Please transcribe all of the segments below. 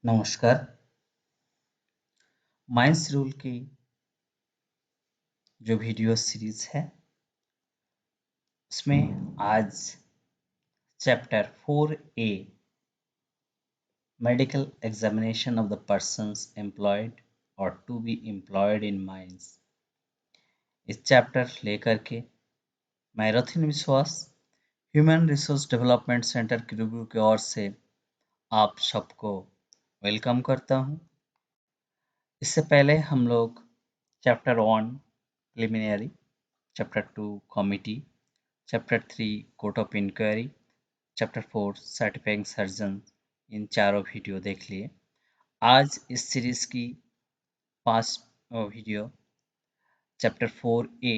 नमस्कार। Mines rule की जो वीडियो सीरीज है उसमें आज chapter 4A medical examination of the persons employed और to be employed in mines इस चैप्टर लेकर के मैं Rathin Biswas human resource development centre की रिव्यू की ओर से आप सबको वेलकम करता हूं। इससे पहले हम लोग chapter 1 preliminary, chapter 2 committee, chapter 3 court of inquiry, chapter 4 certifying surgeon, इन चारों वीडियो देख लिए। आज इस सीरीज की 5 video chapter 4A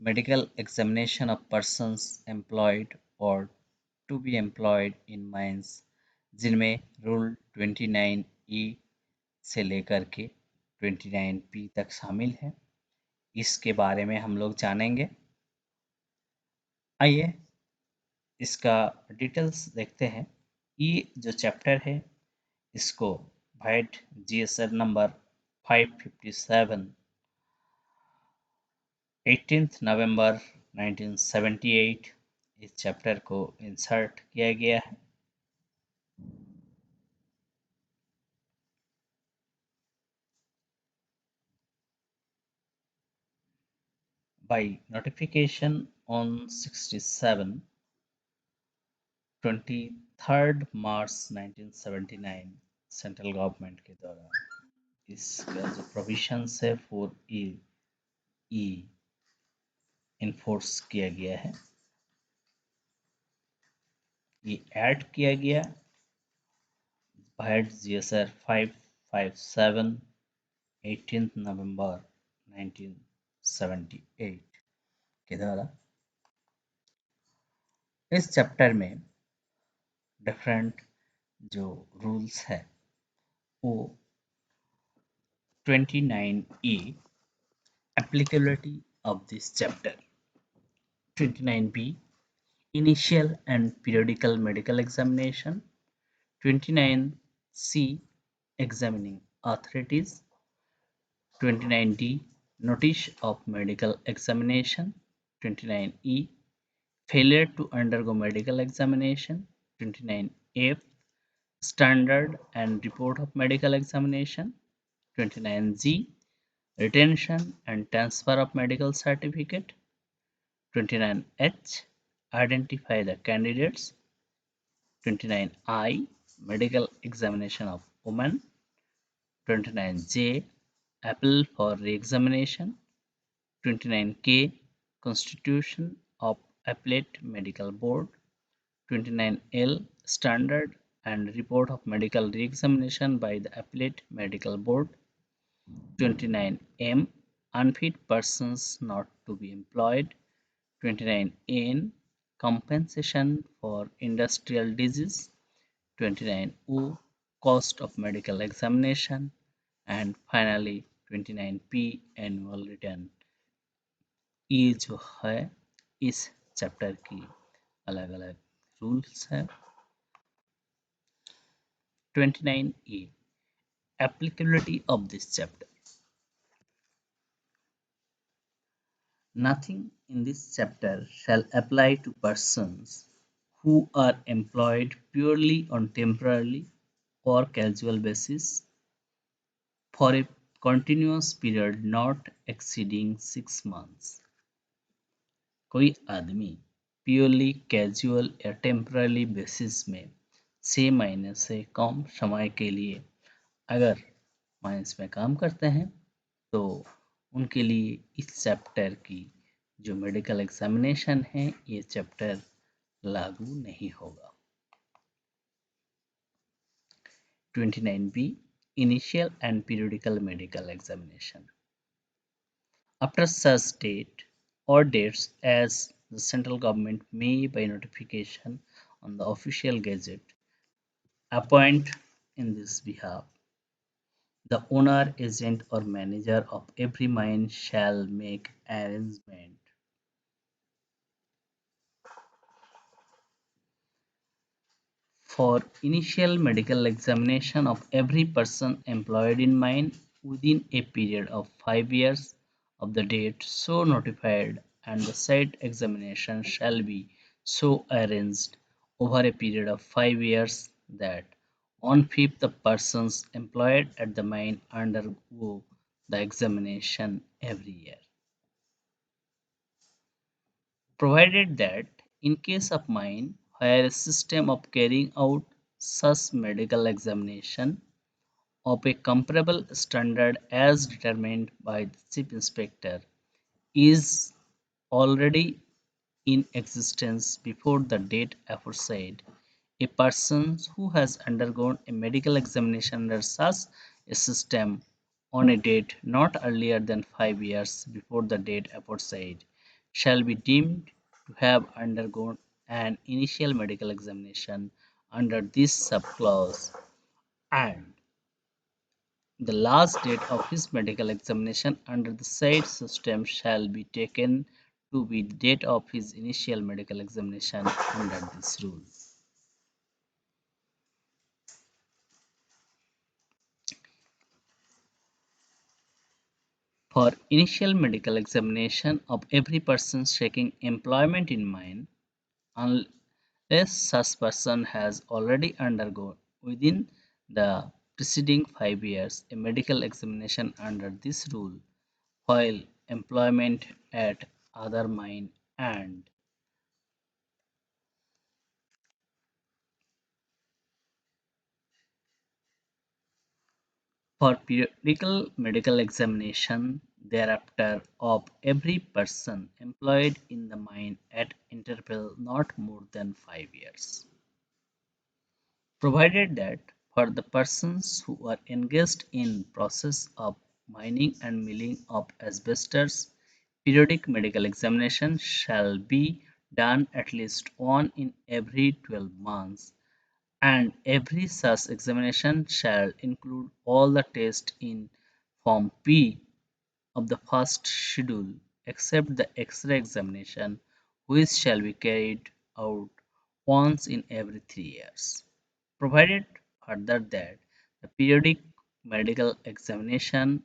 medical examination of persons employed और to be employed in mines, जिनमें रूल 29E से लेकर के 29P तक शामिल है, इसके बारे में हम लोग जानेंगे। आइए इसका डिटेल्स देखते हैं। ये जो चैप्टर है इसको वाइट जीएसआर नंबर 557 18 नवंबर 1978 इस चैप्टर को इंसर्ट किया गया है। by notification on 67 23rd March 1979 central government के द्वारा इसका जो प्रोविजन है फॉर ई इन्फोर्स किया गया है, ये ऐड किया गया वाइट जीएसआर 557 18 नवंबर 1978 के द्वारा। इस चैप्टर में डिफरेंट जो रूल्स है वो 29E applicability of this chapter, 29B initial and periodical medical examination, 29C examining authorities, 29D notice of medical examination, 29E failure to undergo medical examination, 29F standard and report of medical examination, 29G retention and transfer of medical certificate, 29H identify the candidates, 29I medical examination of women, 29J appeal for re-examination, 29K constitution of appellate medical board, 29L standard and report of medical re-examination by the appellate medical board, 29M unfit persons not to be employed, 29N compensation for industrial disease, 29O cost of medical examination, and finally 29P annual return। ये जो है इस chapter की अलग अलग rules है। 29A applicability of this chapter, nothing in this chapter shall apply to persons who are employed purely on temporary or casual basis for a continuous period not exceeding 6 months। कोई आदमी purely casual या temporary basis में 6 महीने से कम समय के लिए अगर माइंस में काम करते हैं तो उनके लिए इस चैप्टर की जो मेडिकल एग्जामिनेशन है ये चैप्टर लागू नहीं होगा। 29B initial and periodical medical examination. After such date or dates as the central government may by notification on the official gazette appoint in this behalf, the owner, agent or manager of every mine shall make arrangement for initial medical examination of every person employed in mine within a period of 5 years of the date so notified, and the said examination shall be so arranged over a period of 5 years that on fifth the persons employed at the mine undergo the examination every year. Provided that in case of mine where a system of carrying out such medical examination of a comparable standard as determined by the chief inspector is already in existence before the date aforesaid, a person who has undergone a medical examination under such a system on a date not earlier than 5 years before the date aforesaid shall be deemed to have undergone an initial medical examination under this subclause, and the last date of his medical examination under the said system shall be taken to be the date of his initial medical examination under this rule. For initial medical examination of every person seeking employment in mine, unless such person has already undergone within the preceding 5 years a medical examination under this rule, while employment at other mine, and for periodical medical examination thereafter of every person employed in the mine at interval not more than 5 years. Provided that for the persons who are engaged in process of mining and milling of asbestos, periodic medical examination shall be done at least one in every 12 months, and every such examination shall include all the tests in Form P of the first schedule except the X-ray examination, which shall be carried out once in every 3 years. Provided further that the periodic medical examination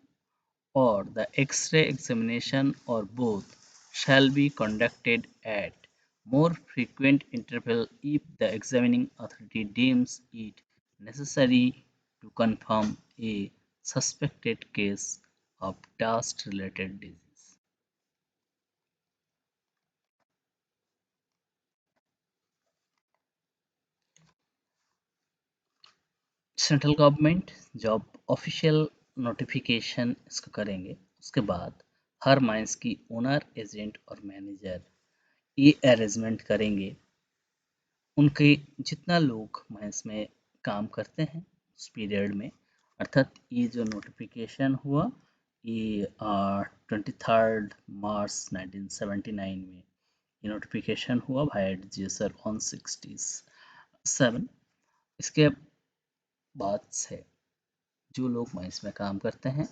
or the X-ray examination or both shall be conducted at more frequent interval if the examining authority deems it necessary to confirm a suspected case of dust-related disease. Central government job official notification इसको करेंगे, उसके बाद हर mines की owner agent और manager ये arrangement करेंगे उनके जितना लोग माइंस में काम करते हैं उस पीरियड में, अर्थात ये जो नोटिफिकेशन हुआ ये 23 मार्च 1979 में ये नोटिफिकेशन हुआ भाई जीएसआर 167। इसके बाद से जो लोग माइंस में काम करते हैं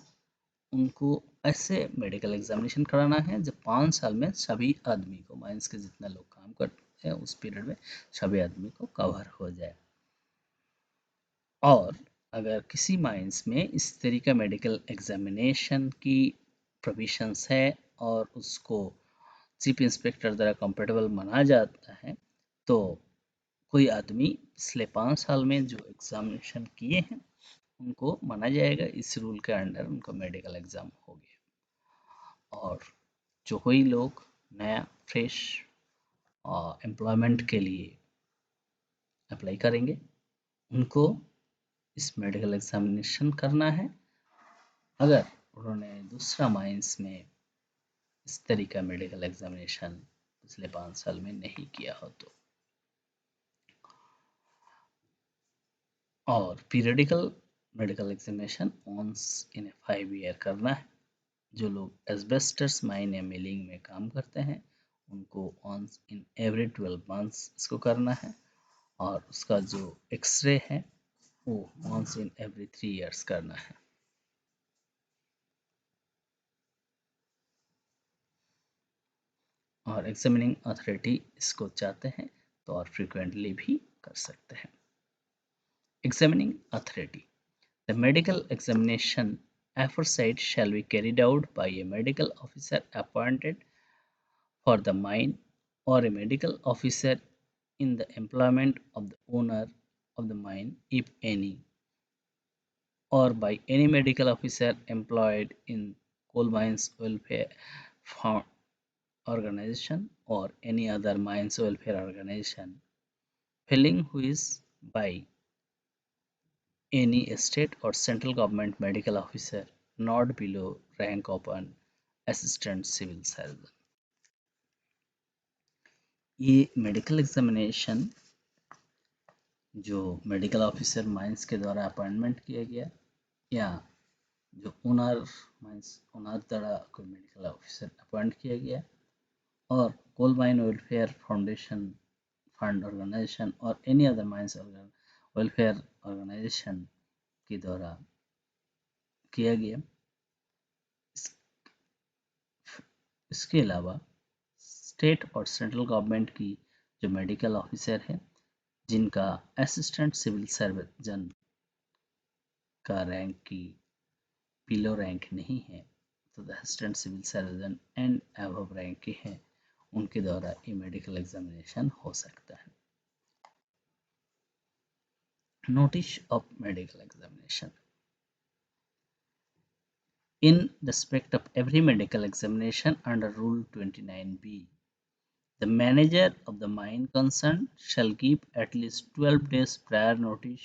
उनको ऐसे मेडिकल एग्जामिनेशन कराना है जब 5 साल में सभी आदमी को माइंस के जितना लोग काम करते हैं उस पीरियड में सभी आदमी को कवर हो जाए। और अगर किसी माइंस में इस तरीका मेडिकल एग्जामिनेशन की प्रोविशंस है और उसको चीफ इंस्पेक्टर द्वारा कंफर्टेबल माना जाता है तो कोई आदमी पिछले 5 साल में जो एग्जामिनेशन किए हैं उनको माना जाएगा, इस रूल के अंडर उनको मेडिकल एग्जाम हो गया। और जो कोई लोग नया फ्रेश एम्प्लॉयमेंट के लिए अप्लाई करेंगे उनको इस मेडिकल एग्जामिनेशन करना है, अगर उन्होंने दूसरा माइंस में इस तरीका मेडिकल एग्जामिनेशन पिछले 5 साल में नहीं किया हो तो। और periodical medical examination once in a 5 year करना है। जो लोग एस्बेस्टस माइन या मिलिंग में काम करते हैं उनको वंस इन एवरी 12 मंथ्स इसको करना है, और उसका जो एक्सरे है वो वंस इन एवरी 3 ईयर्स करना है। और एग्जामिनिंग अथॉरिटी इसको चाहते हैं तो और फ्रिक्वेंटली भी कर सकते हैं। Examining authority. The medical examination aforesaid shall be carried out by a medical officer appointed for the mine or a medical officer in the employment of the owner of the mine, if any, or by any medical officer employed in coal mines welfare organization or any other mines welfare organization, failing who is by any state or central government medical officer not below rank of an assistant civil surgeon. ये medical examination जो medical officer mines के द्वारा appointment किया गया या जो owner mines owner द्वारा कोई मेडिकल ऑफिसर अपॉइंट किया गया और coal mine welfare foundation fund organisation और any other mines welfare organisation के द्वारा किया गया। इसके अलावा स्टेट और सेंट्रल गवर्नमेंट की जो मेडिकल ऑफिसर है जिनका असिस्टेंट सिविल सर्जन का रैंक की बिलो रैंक नहीं है तो the assistant civil surgeon and above rank के हैं उनके द्वारा ये मेडिकल एग्जामिनेशन हो सकता है। Notice of medical examination in respect of every medical examination under Rule 29B. The manager of the mine concerned shall give at least 12 days prior notice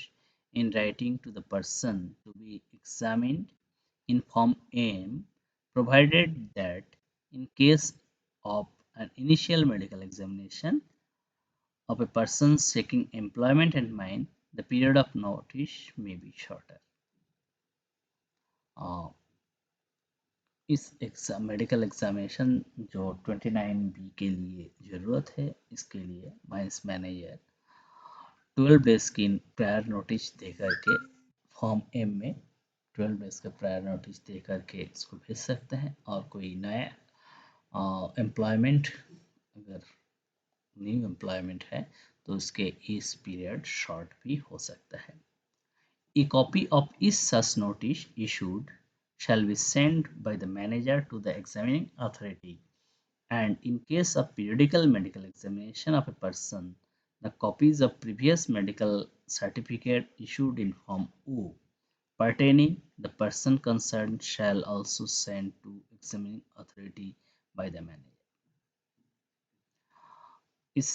in writing to the person to be examined in Form M, provided that in case of an initial medical examination of a person seeking employment in mine, the period of notice may be shorter. Uh, इस medical examination जो 29B के लिए ज़रूरत है इसके लिए mines manager 12 days की prior notice दे करके फॉर्म एम में 12 डेज का प्रायर नोटिस दे करके इसको भेज सकते हैं और कोई नया एम्प्लॉयमेंट अगर न्यू एम्प्लॉयमेंट है तो उसके इस पीरियड शॉर्ट भी हो सकता है। A copy of each such notice issued shall be sent by the manager to the examining authority, and in case of periodical medical examination of a person, the copies of previous medical certificate issued in Form O pertaining the person concerned shall also send to examining authority by the manager. इस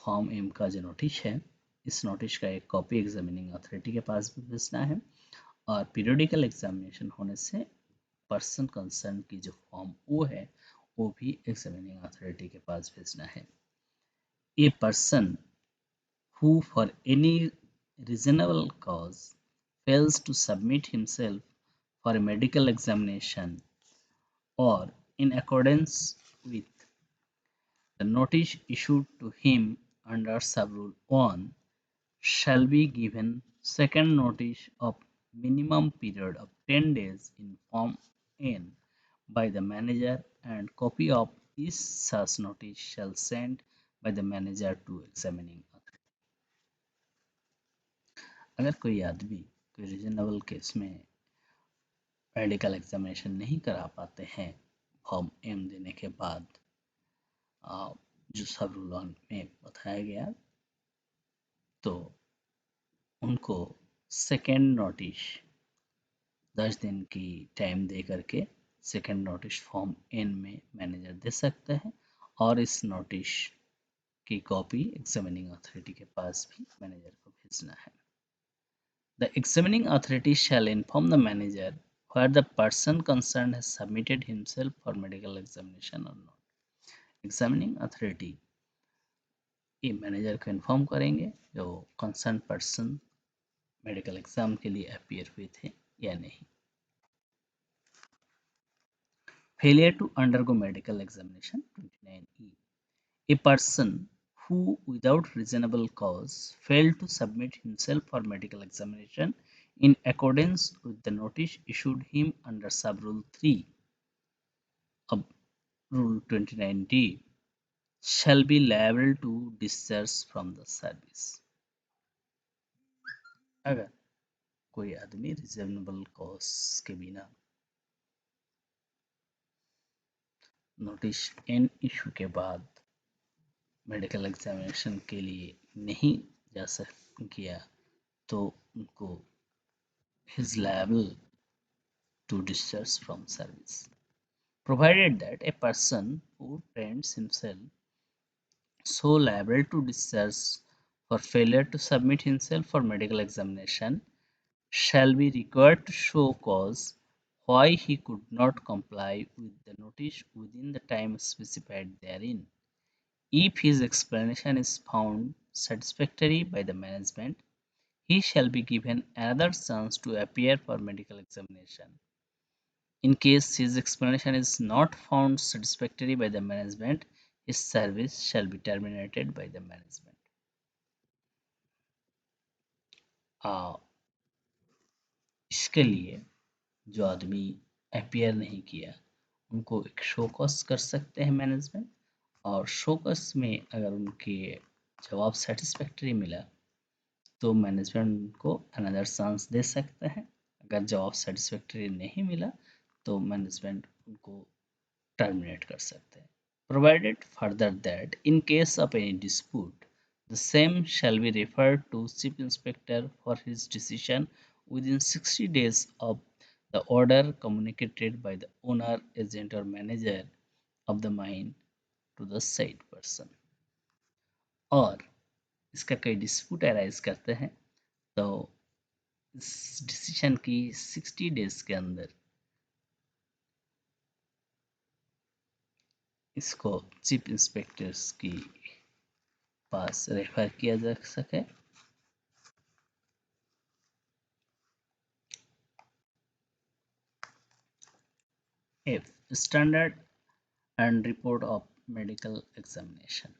form M का जो notice है इस notice का एक copy examining authority के पास भी भेजना है और पीरियोडिकल एग्जामिनेशन होने से पर्सन कंसर्न की जो फॉर्म ओ है वो भी एग्जामिनिंग अथॉरिटी के पास भेजना है। A person who for any reasonable cause fails to submit himself for a medical examination or in accordance with the notice issued to him under Subrule 1 shall be given second notice of minimum period of 10 days in Form N by the manager, and copy of each such notice shall send by the manager to examining authority. अगर कोई आदमी कोई reasonable case में medical examination नहीं करा पाते हैं form M देने के बाद जो सब रूल में बताया गया तो उनको सेकेंड नोटिस 10 दिन की टाइम दे करके सेकेंड नोटिस फॉर्म एन में मैनेजर दे सकते हैं और इस नोटिस की कॉपी एग्जामिनिंग अथॉरिटी के पास भी मैनेजर को भेजना है। The examining authority shall inform the manager whether the person concerned has submitted himself for medical examination or not. Examining authority ये मैनेजर को इन्फॉर्म करेंगे जो कंसर्न पर्सन मेडिकल एग्जाम के लिए अपीयर हुए थे या नहीं। Failure to undergo medical examination 29E. A person who without reasonable cause failed to submit himself for medical examination in accordance with the notice issued him under Subrule 3 of Rule 29D shall be liable to discharge from the service. अगर कोई आदमी reasonable cause के बिना notice an issue के बाद medical examination के लिए नहीं जा सक किया तो उनको is liable to discharge from service, provided that a person who trains himself so liable to discharge for failure to submit himself for medical examination shall be required to show cause why he could not comply with the notice within the time specified therein. If his explanation is found satisfactory by the management, he shall be given another chance to appear for medical examination. In case his explanation is not found satisfactory by the management, his service shall be terminated by the management. आ, इसके लिए जो आदमी appear नहीं किया उनको एक show cause कर सकते हैं मैनेजमेंट, और शोकॉस में अगर उनके जवाब सेटिस्फैक्ट्री मिला तो मैनेजमेंट उनको अनदर चांस दे सकते हैं। अगर जवाब सेटिस्फैक्ट्री नहीं मिला तो मैनेजमेंट उनको टर्मिनेट कर सकते हैं। Provided further that in case of any dispute, the same shall be referred to Chief Inspector for his decision within 60 days of the order communicated by the owner, agent or manager of the mine to the said person. और इसका कई dispute arise करते हैं तो इस decision की 60 days के अंदर इसको चीफ इंस्पेक्टर्स की पास रेफर किया जा सके। If standard and report of medical examination.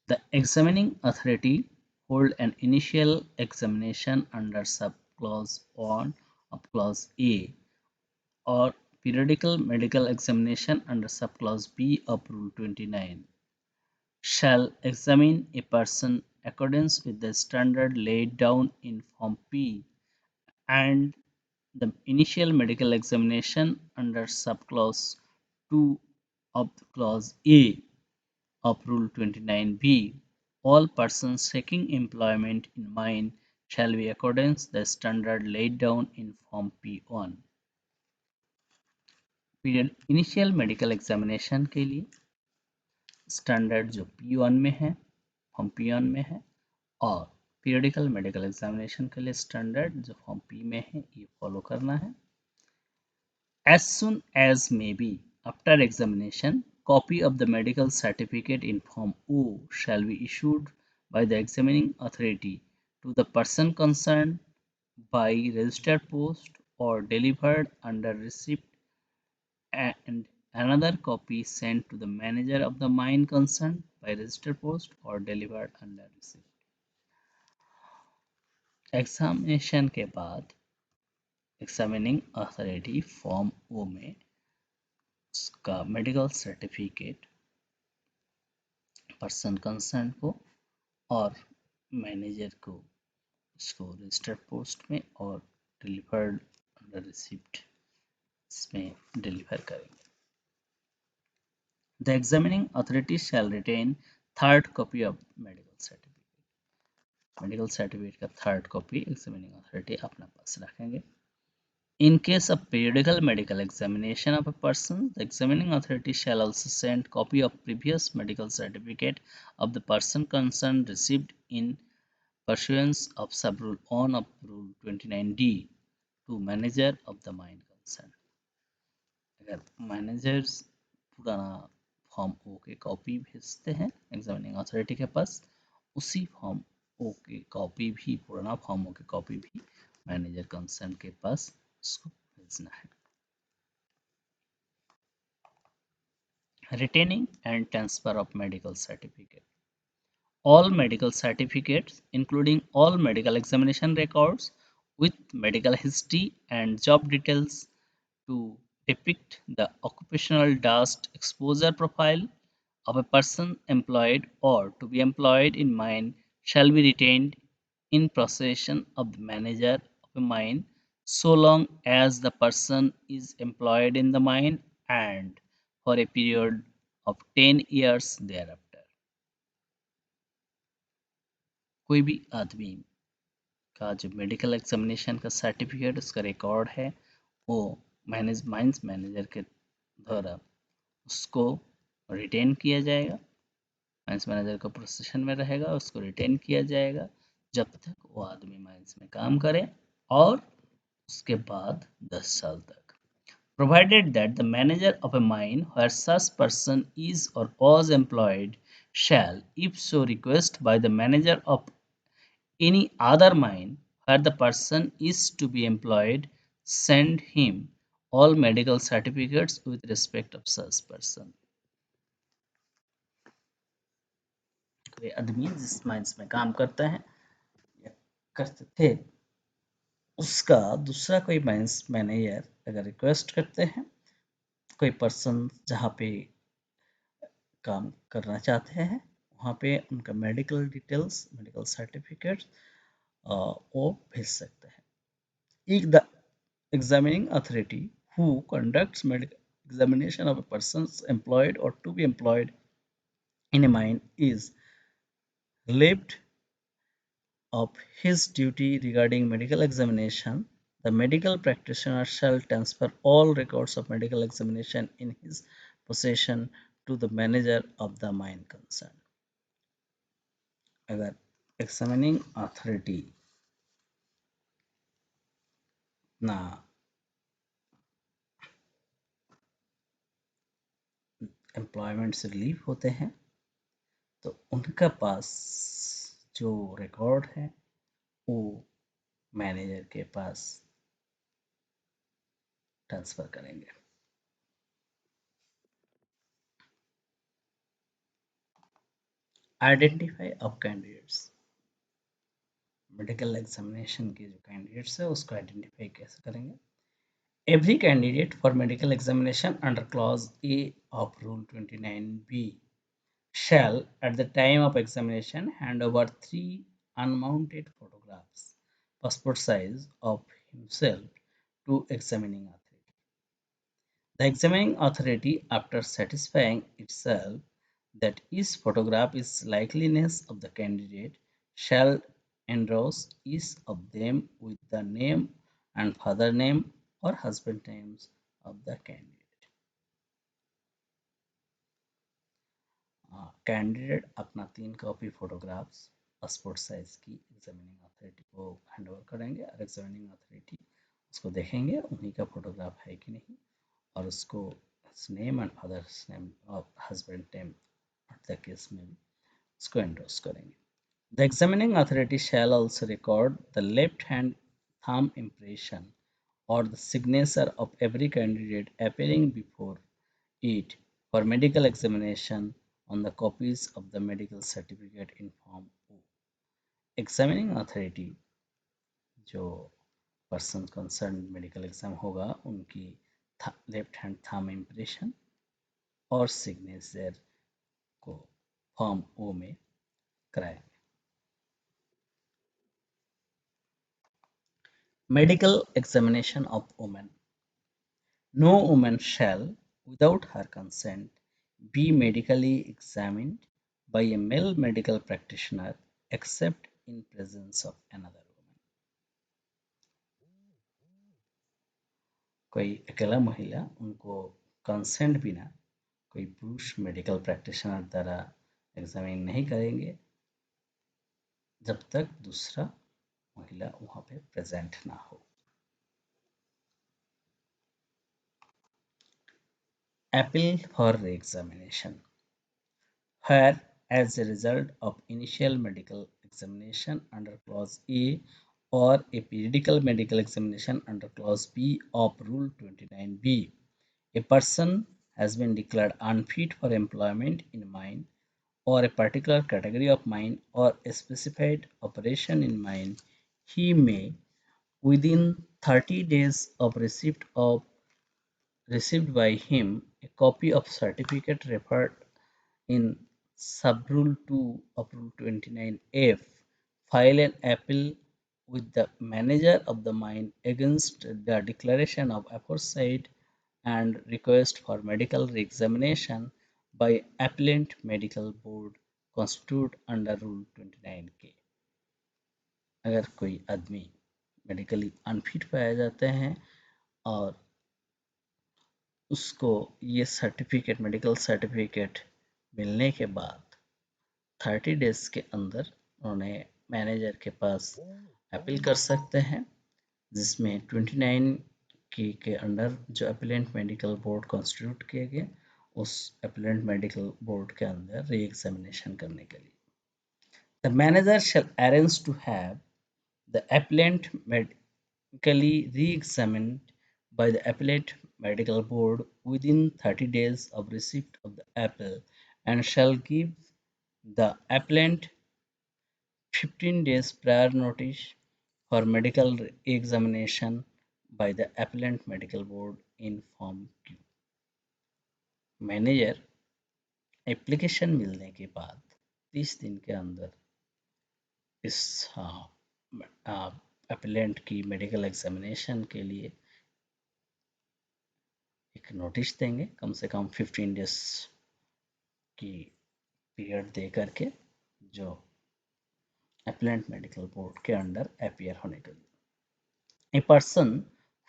The examining authority hold an initial examination under subclause 1 of clause A or periodical medical examination under subclause B of Rule 29 shall examine a person accordance with the standard laid down in Form P, and the initial medical examination under subclause 2 of clause A of Rule 29B, all persons seeking employment in mine shall be accordance the standard laid down in Form P1. Period initial medical examination के लिए standard जो P1 में है, form P1 में है, और periodical medical examination के लिए स्टैंडर्ड जो फॉर्म P में है ये फॉलो करना है। As soon as may be after examination, copy of the medical certificate in Form O shall be issued by the examining authority to the person concerned by registered post or delivered under receipt, and another copy sent to the manager of the mine concerned by registered post or delivered under receipt. Examination के बाद examining authority form O में उसका medical certificate person concern को और manager को उसको registered post में और डिलीवर्ड अंडर रिसिप्ट में डिलीवर करेंगे। The examining authority shall retain third copy of medical certificate. Medical certificate का थर्ड कॉपी एग्जामिनिंग अथॉरिटी अपने पास रखेंगे। In case of periodical medical examination of a person, the examining authority shall also send copy of previous medical certificate of the person concerned received in pursuance of sub-rule 1 of Rule 29D to manager of the mine concerned. अगर managers पुराना form ओ के copy भेजते हैं examining authority के पास, उसी form ओ की copy भी, पुराना फॉर्म ओ की कॉपी भी मैनेजर कंसर्न के पास उसको भेजना है। Retaining and transfer of medical certificate. All medical certificates, including all medical examination records with medical history and job details to depict the occupational dust exposure profile of a person employed or to be employed in mine shall be retained in possession of the manager of a mine so long as the person is employed in the mine and for a period of 10 years thereafter. कोई भी आदमी का जो medical examination का certificate उसका record है वो mines manager के द्वारा उसको रिटेन किया जाएगा। माइंस मैनेजर का पोजीशन में रहेगा, उसको रिटेन किया जाएगा जब तक वो आदमी माइंस में काम करे और उसके बाद 10 साल तक। Provided that the manager of a mine where such person is or was employed shall, if so request by the manager of any other mine where the person is to be employed, send him all medical certificates with respect of such person। कोई आदमी जिस mines में काम करता है या करते थे उसका दूसरा कोई माइंस मैनेजर अगर रिक्वेस्ट करते हैं, कोई पर्सन जहाँ पे काम करना चाहते हैं वहाँ पे उनका मेडिकल डिटेल्स, मेडिकल सर्टिफिकेट्स वो भेज सकते हैं। If the examining authority who conducts medical examination of a person's employed or to be employed in a mine is relieved of his duty regarding medical examination, the medical practitioner shall transfer all records of medical examination in his possession to the manager of the mine concerned। अगर examining authority ना employment से relieve होते हैं तो उनका पास जो record है वो मैनेजर के पास ट्रांसफर करेंगे। Identify of candidates, medical examination के जो कैंडिडेट्स है उसको आइडेंटिफाई कैसे करेंगे। Every candidate for medical examination under clause A of rule 29B shall at the time of examination hand over 3 unmounted photographs passport size of himself to examining authority। The examining authority, after satisfying itself that each photograph is likeliness of the candidate, shall endoss each of them with the name and father name or husband names of the candidate। Candidate अपना 3 copy photographs passport size की examining authority को hand over करेंगे और examining authority उसको देखेंगे उन्हीं का photograph है कि नहीं और उसको नेम एंड फादर्स नेम और हस्बैंड नेम द केस में भी उसको एंडोर्स करेंगे। The examining authority shell also record the left hand thumb impression or the signature of every candidate appearing before it for medical examination on the copies of the medical certificate in Form O। Examining authority जो person concern medical exam होगा उनकी left hand thumb impression और signature को form O में कराएंगे। Medical examination of women, no women shall without her consent be medically examined by a male medical practitioner except in presence of another woman। कोई अकेला महिला उनको consent बिना कोई पुरुष मेडिकल प्रैक्टिशनर द्वारा एग्जामिन नहीं करेंगे जब तक दूसरा महिला वहाँ पे प्रेजेंट ना हो। Appeal for re-examination, where as a result of initial medical examination under clause A or a periodical medical examination under clause B of rule 29B, a person has been declared unfit for employment in mine or a particular category of mine or a specified operation in mine, he may, within 30 days of receipt of received by him a copy of certificate referred in Subrule 2 of Rule 29F, file an appeal with the manager of the mine against the declaration of aforesaid and request for medical re-examination by appellant medical board constitute under Rule 29K. अगर कोई आदमी medically unfit पाया जाते हैं और उसको ये certificate medical certificate मिलने के बाद 30 डेज के अंदर उन्होंने मैनेजर के पास अपील कर सकते हैं, जिसमें 29 के अंडर जो अपीलेंट मेडिकल बोर्ड कॉन्स्टिट्यूट किए गए उस अपीलेंट मेडिकल बोर्ड के अंदर री एग्जामिनेशन करने के लिए the manager shall arrange to have the appellant medically re-examined by the appellate medical board within 30 days of receipt of the appeal and shall give the appellant 15 days prior notice for medical examination by the appellant medical board in form Q. Manager application मिलने के बाद 30 दिन के अंदर इस appellate की medical examination के लिए एक नोटिस देंगे, कम से कम 15 डेज की पीरियड दे करके, जो अपीलेंट मेडिकल बोर्ड के अंडर अपीयर होने के लिए. A person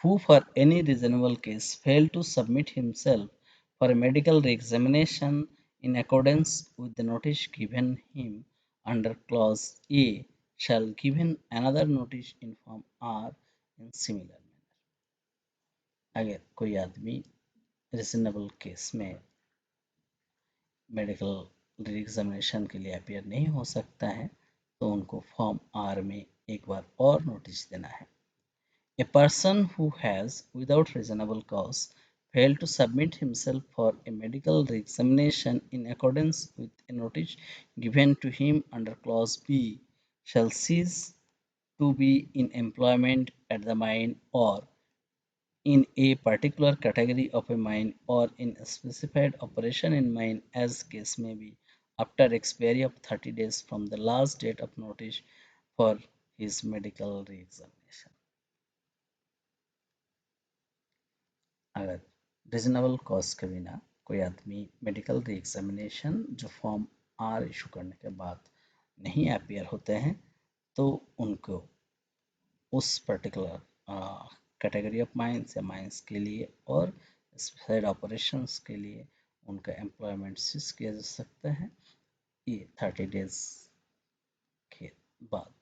who for any reasonable case failed to submit himself for a medical re-examination in accordance with the notice given him under clause A shall given another notice in form R in similar manner. अगर कोई आदमी reasonable case में medical re examination के लिए appear नहीं हो सकता है तो उनको फॉर्म आर में एक बार और नोटिस देना है. A person who has, without reasonable cause, failed to submit himself for a medical re-examination in accordance with a notice given to him under clause B shall cease to be in employment at the mine or in a particular category of a mine or in a specified operation in mine as case may be after expiry of 30 days from the last date of notice for his medical re-examination. अगर reasonable cause के बिना कोई आदमी medical re examination जो form are issue करने के बाद नहीं अपीयर होते हैं तो उनको उस पर्टिकुलर कैटेगरी ऑफ माइंस या माइंस के लिए और स्पेशल ऑपरेशंस के लिए उनका एम्प्लॉयमेंट सीज किया जा सकता है ये 30 डेज के बाद.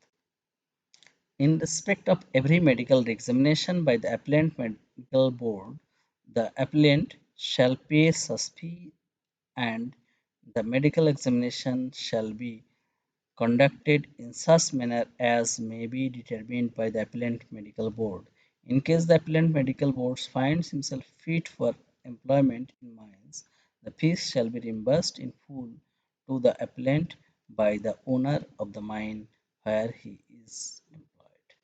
In respect of every medical examination by the appellant medical board, the appellant shall pay such fee and the medical examination shall be conducted in such manner as may be determined by the appellant medical board. In case the appellant medical board finds himself fit for employment in mines, the fees shall be reimbursed in full to the appellant by the owner of the mine where he is employed.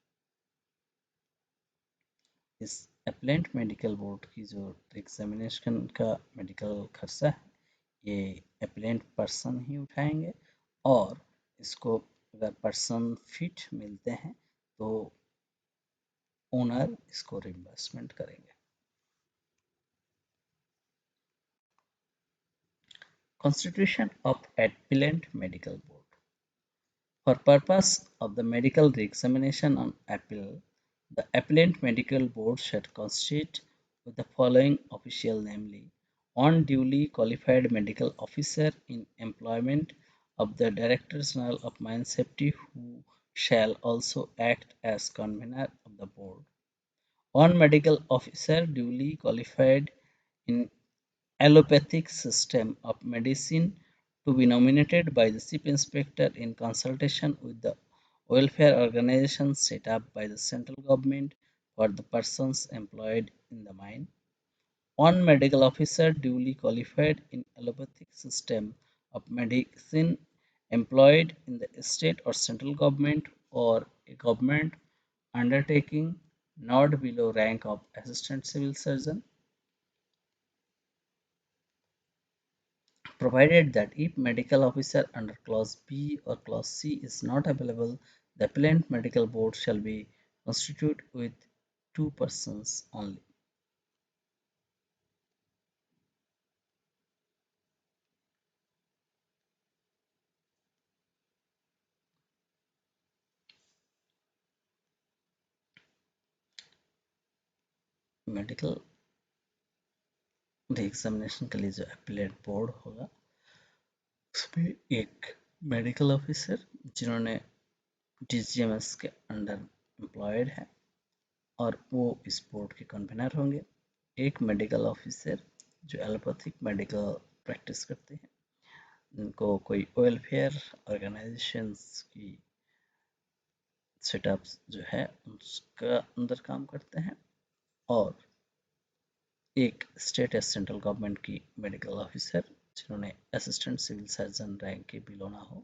इस appellant medical board की जो examination का medical खर्चा है ये appellant person ही उठाएंगे और इसको अगर पर्सन फिट मिलते हैं तो ओनर इसको रिम्बर्समेंट करेंगे. Constitution of appellant medical board. For purpose of the medical re-examination on appeal, the appellant medical board shall constitute with the following official, namely, one duly qualified medical officer in employment of the Director General of Mine Safety who shall also act as convener of the board, one medical officer duly qualified in allopathic system of medicine to be nominated by the Chief Inspector in consultation with the welfare organizations set up by the central government for the persons employed in the mine. One medical officer duly qualified in allopathic system of medicine employed in the state or central government or a government undertaking not below rank of assistant civil surgeon. provided that if medical officer under clause B or clause C is not available, the appellant medical board shall be constituted with two persons only. Medical examination के लिए जो appellate board होगा उसमें एक medical officer जिन्होंने DGMS के under employed है और वो इस बोर्ड के कन्वीनर होंगे। एक मेडिकल ऑफिसर जो एलोपैथिक मेडिकल प्रैक्टिस करते हैं, जिनको कोई वेलफेयर ऑर्गेनाइजेशंस की सेटअप्स जो है उसका अंदर काम करते हैं, और एक स्टेट या सेंट्रल गवर्नमेंट की मेडिकल ऑफिसर जिन्होंने असिस्टेंट सिविल सर्जन रैंक के बिलो ना हो,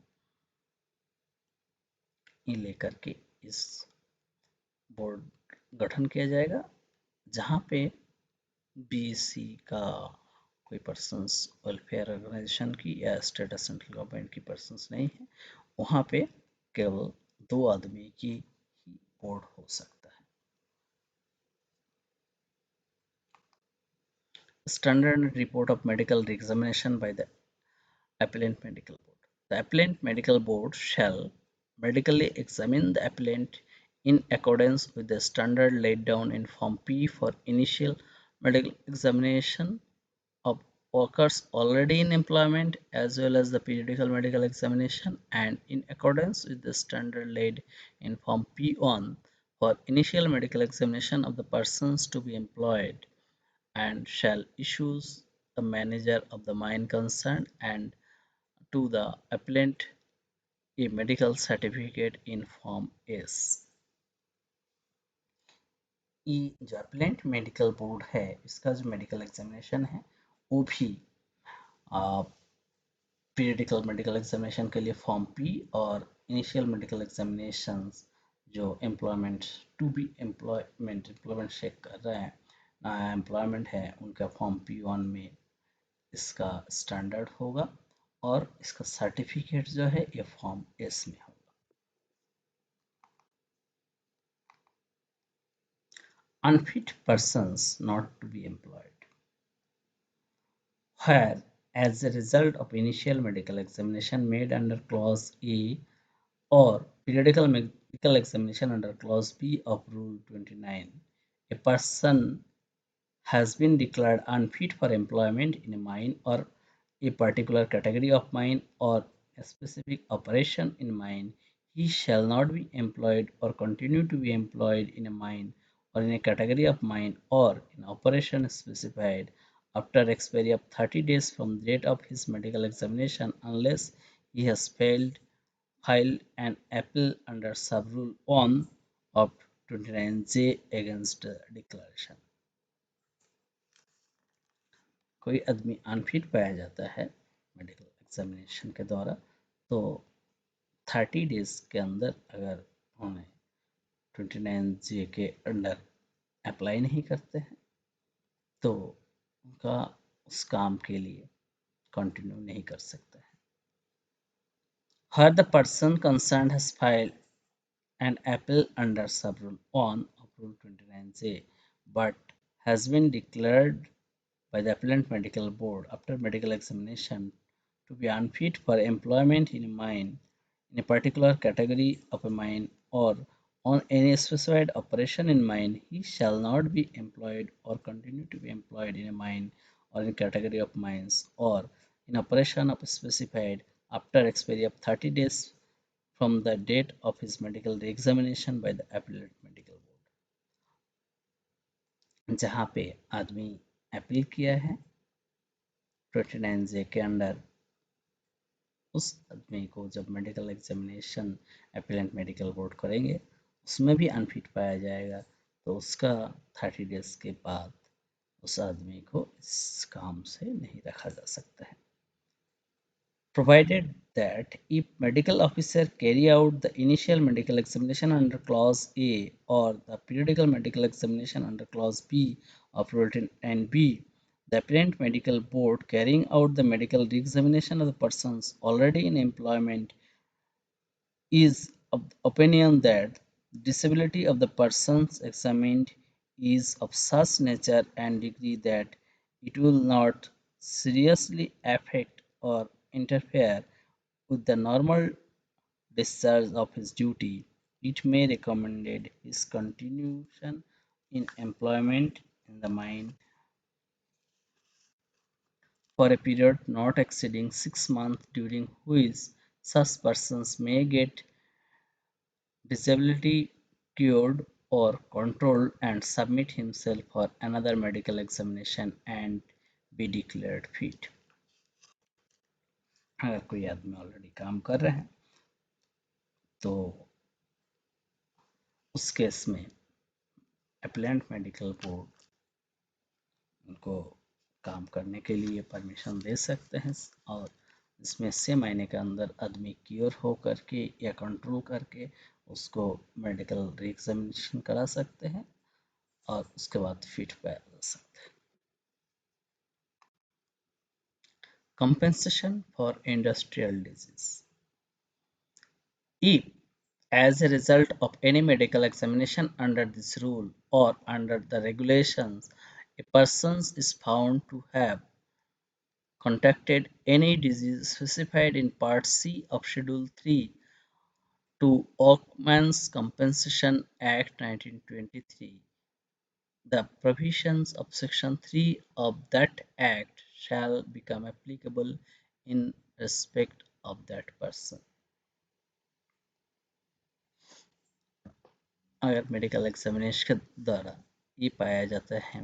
ये लेकर के इस बोर्ड गठन किया जाएगा, जहाँ पे बीसी का कोई पर्सन्स वेलफेयर ऑर्गेनाइजेशन की या स्टेट या सेंट्रल गवर्नमेंट की पर्सन्स नहीं है, वहाँ पे केवल दो आदमी की ही बोर्ड हो सकता है। Standard report of medical examination by the appellant medical board. The appellant medical board shall medically examine the appellant in accordance with the standard laid down in Form P for initial medical examination of workers already in employment as well as the periodical medical examination, and in accordance with the standard laid in Form P1 for initial medical examination of the persons to be employed, and shall issue the manager of the mine concerned and to the appellant a medical certificate in Form S. ये जो appellant medical board है, इसका जो medical examination है वो भी periodical medical examination के लिए फॉर्म पी और इनिशियल मेडिकल एग्जामिनेशन जो employment to be employment check कर रहे हैं एम्प्लॉयमेंट है, उनका फॉर्म P1 में इसका स्टैंडर्ड होगा और इसका सर्टिफिकेट जो है ये फॉर्म एस में होगा। Unfit persons not to be employed where as a result of initial medical examination made under clause A or periodical medical examination under clause B of rule 29, a person has been declared unfit for employment in a mine or a particular category of mine or a specific operation in mine, he shall not be employed or continue to be employed in a mine or in a category of mine or in operation specified after expiry of 30 days from the date of his medical examination unless he has failed file an appeal under sub-rule 1 of 29J against the declaration. कोई आदमी unfit पाया जाता है medical examination के द्वारा, तो 30 days के अंदर अगर उन्हें 29J के अंडर अप्लाई नहीं करते हैं तो उनका उस काम के लिए कंटिन्यू नहीं कर सकते हैं। Where the person concerned has filed an appeal under sub-rule 1 of Rule 29J but has been declared by the Appellant Medical Board after medical examination to be unfit for employment in a mine, in a particular category of a mine, or on any specified operation in mine, he shall not be employed or continue to be employed in a mine or in a category of mines or in operation of specified after expiry of 30 days from the date of his medical examination by the Appellate Medical Board। जहाँ पे आदमी appeal किया है 29J के under, उस आदमी को जब medical examination appellate medical board करेंगे उसमें भी अनफिट पाया जाएगा तो उसका 30 डेज के बाद उस आदमी को इस काम से नहीं रखा जा सकता है। Provided that if medical officer carry out the initial medical examination under clause A or the periodical medical examination under clause B of Rule 10B, The apparent medical board carrying out the medical re-examination of the persons already in employment is of the opinion that disability of the persons examined is of such nature and degree that it will not seriously affect or interfere with the normal discharge of his duty. It may recommend his continuation in employment in the mine for a period not exceeding 6 months, during which such persons may get disability cured or controlled and submit himself for another medical examination and be declared fit. अगर कोई आदमी already काम कर रहे हैं तो उस case में अप्लायंट मेडिकल बोर्ड उनको काम करने के लिए परमिशन दे सकते हैं और इसमें 6 महीने के अंदर आदमी क्योर हो करके या कंट्रोल करके उसको मेडिकल री एग्जामिनेशन करा सकते हैं और उसके बाद फिट पाया जा सकता है. Compensation for industrial disease. If, as a result of any medical examination under this rule or under the regulations, a person is found to have contracted any disease specified in Part C of Schedule 3 to Workmen's Compensation Act 1923, the provisions of Section 3 of that Act shall become applicable in respect of that person. अगर medical examination के द्वारा ये पाया जाता है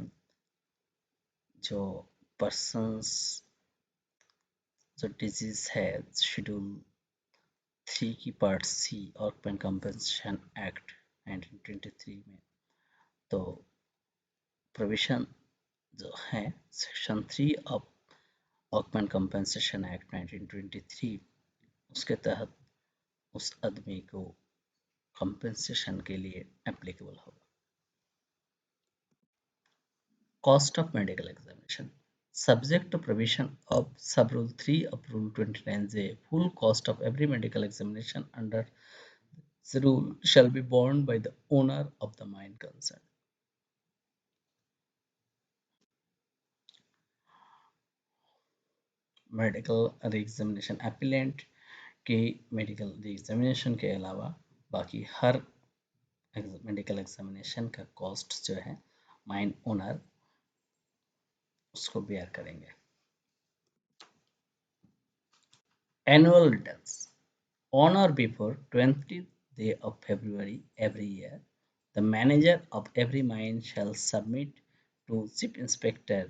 जो persons जो disease है शेड्यूल 3 की part C workman compensation act 1923 में, तो प्रोविजन जो है section 3 of workman compensation act 1923 उसके तहत उस आदमी को कंपनसेशन के लिए एप्लीकेबल होगा. Cost of medical examination. Subject to provision of Sub-Rule 3 of Rule 29J, full cost of every medical examination under the rule shall be borne by the owner of the mine concerned. Medical re-examination appellate के medical re-examination के अलावा बाकी हर medical examination का cost जो है mine owner उसको bear करेंगे. Annual returns. On or before 20th day of February every year, the manager of every mine shall submit to Chief Inspector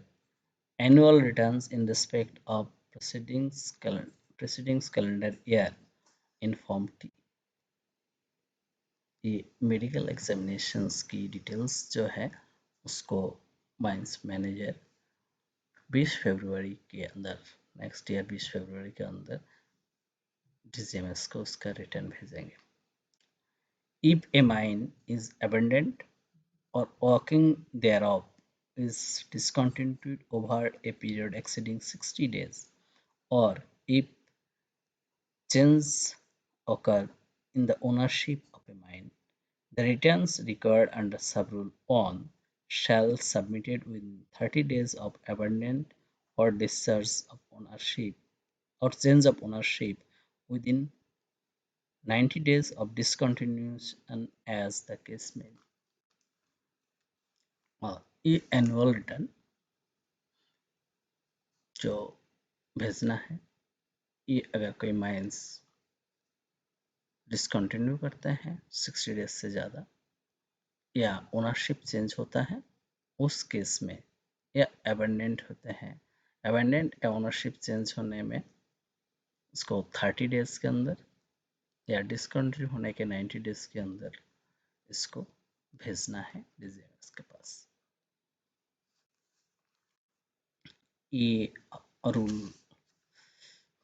annual returns in respect of preceding calendar year in Form T. ये medical examinations की details जो है उसको mines manager 20 फरवरी के अंदर next year 20 फरवरी के अंदर DCMS को उसका रिटर्न भेजेंगे. If a mine is abandoned or working thereof is discontinued over a period exceeding 60 days, or if changes occur in the ownership of a mine, the returns required under Sub-Rule 1 shall submitted within 30 days of abandonment or discharge of ownership or change of ownership within 90 days of discontinuation as the case may be. ये annual return जो भेजना है ये अगर कोई mines discontinue करते हैं 60 days से ज़्यादा या ओनरशिप चेंज होता है उस केस में या एबेंडेंट होते हैं एबेंडेंट या ओनरशिप चेंज होने में इसको 30 डेज के अंदर या डिसकंटिन्यू होने के 90 डेज के अंदर इसको भेजना है DGMS के पास. ये रूल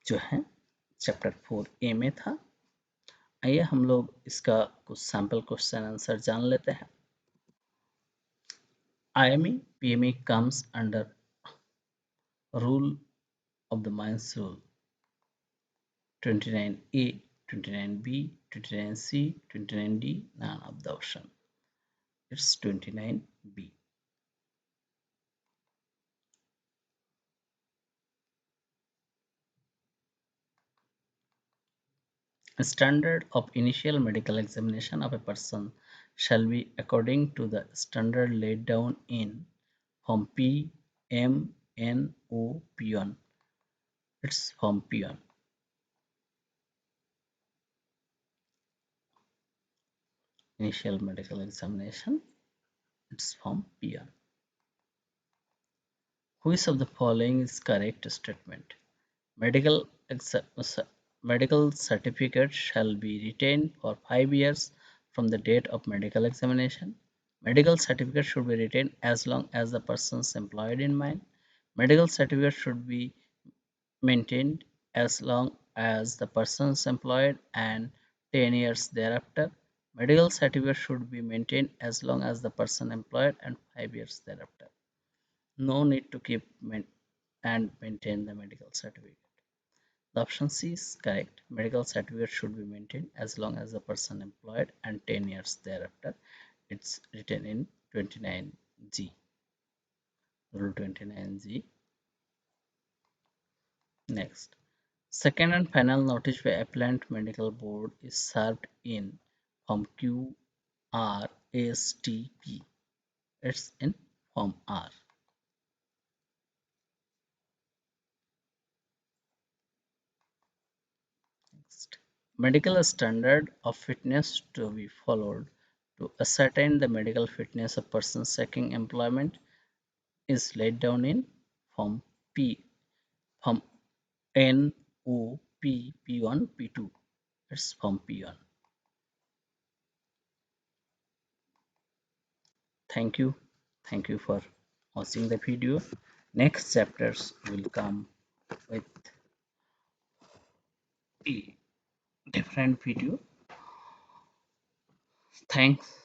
जो है चैप्टर 4A में था. आइए हम लोग इसका कुछ सैंपल क्वेश्चन आंसर जान लेते हैं. IME PME comes under Rule of the Mainz rule: 29A, 29B, 29C, 29D, none of the option. It's 29B. A standard of initial medical examination of a person shall be according to the standard laid down in Form P, M, N, O, P1. It's Form P1. Initial medical examination. It's Form P1. Which of the following is correct statement? Medical medical certificate shall be retained for 5 years from the date of medical examination. Medical certificate should be retained as long as the person is employed in mine. Medical certificate should be maintained as long as the person is employed and 10 years thereafter. Medical certificate should be maintained as long as the person employed and 5 years thereafter. No need to keep and maintain the medical certificate. The option C is correct. Medical certificate should be maintained as long as the person employed and 10 years thereafter. It's written in 29G. Rule 29G. Next. Second and final notice by appellant medical board is served in Form QRSTP. It's in Form R. Next. Medical standard of fitness to be followed to ascertain the medical fitness of persons seeking employment is laid down in Form P, Form NOP P1 P2. It's Form P1. Thank you. Thank you for watching the video. Next chapters will come with a different video. Thanks.